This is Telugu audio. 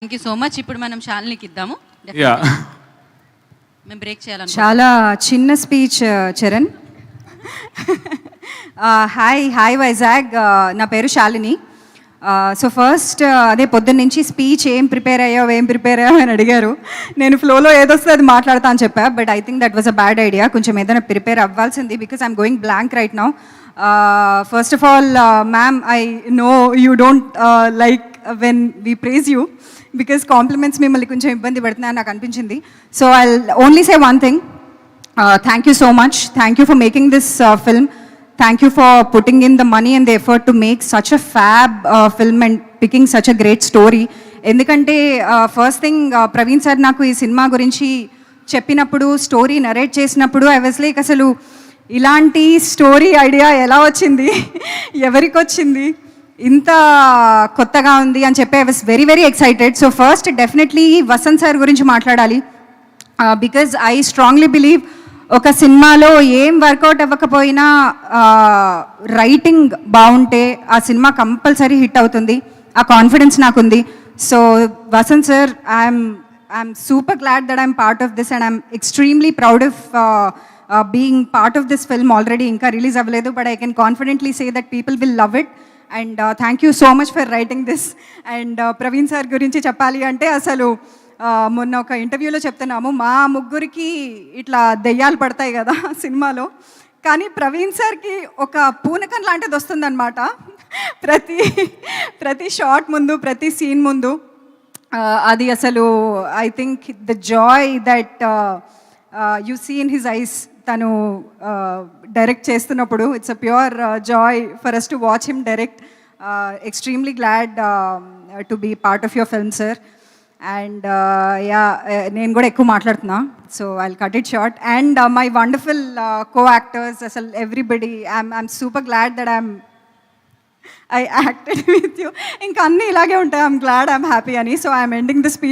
Thank you so much. ఇప్పుడు మనం శాలినికి ఇద్దాము. మేము బ్రేక్ చేయాలి. చాలా చిన్న స్పీచ్ చరణ్. హాయ్ వైజాగ్, నా పేరు శాలిని. సో ఫస్ట్ అదే పొద్దున్న నుంచి స్పీచ్ ఏం ప్రిపేర్ అయ్యావు అని అడిగారు. నేను ఫ్లోలో ఏదొస్తే అది మాట్లాడతా అని చెప్పా, but I think that was a bad idea. కొంచెం ఏదైనా ప్రిపేర్ అవ్వాల్సింది, because I'm going blank right now. First of all ma'am, I know you don't like when we praise you, because compliments మిమ్మల్ని కొంచెం ఇబ్బంది పెడుతున్నాయని నాకు అనిపించింది. So I only say one thing, thank you so much. Thank you for making this film. Thank you for putting in the money and the effort to make such a fab film and picking such a great story. ఎందుకంటే ఫస్ట్ థింగ్, ప్రవీణ్ సార్ నాకు ఈ సినిమా గురించి చెప్పినప్పుడు, స్టోరీ నరేట్ చేసినప్పుడు, ఐ వాజ్ లైక్, అసలు ఇలాంటి స్టోరీ ఐడియా ఎలా వచ్చింది, ఎవరికి వచ్చింది, ఇంత కొత్తగా ఉంది అని చెప్పి I was very very excited. So first definitely Vasant sir గురించి మాట్లాడాలి, బికాజ్ ఐ స్ట్రాంగ్లీ బిలీవ్ ఒక సినిమాలో ఏం వర్కౌట్ అవ్వకపోయినా రైటింగ్ బాగుంటే ఆ సినిమా కంపల్సరీ హిట్ అవుతుంది. ఆ కాన్ఫిడెన్స్ నాకుంది. So Vasant sir, I'm super glad that I'm part of this and I'm extremely proud of being part of this film. Already ఇంకా రిలీజ్ అవ్వలేదు, but I can confidently say that people will love it. And thank you so much for writing this. And Praveen sir గురించి చెప్పాలి అంటే, అసలు మొన్న ఒక ఇంటర్వ్యూలో చెప్తున్నాము, మా ముగ్గురికి ఇట్లా దెయ్యాలు పడతాయి కదా సినిమాలో, కానీ ప్రవీణ్ సార్కి ఒక పూనకం లాంటిది వస్తుందన్నమాట ప్రతి షాట్ ముందు, ప్రతి సీన్ ముందు. అది అసలు I think the joy that you see in his eyes తను డైరెక్ట్ చేస్తున్నప్పుడు, it's a pure joy for us to watch him direct. Extremely glad to be part of your film sir. And నేను కూడా ఎక్కువ మాట్లాడుతున్నా, so I'll cut it short. And my wonderful co actors, అసలు everybody, I'm super glad that I acted with you. ఇంకా అన్నీ ఇలాగే ఉంటాయి. ఐఎమ్ గ్లాడ్, ఐఎమ్ హ్యాపీ అని. So I'm ending the speech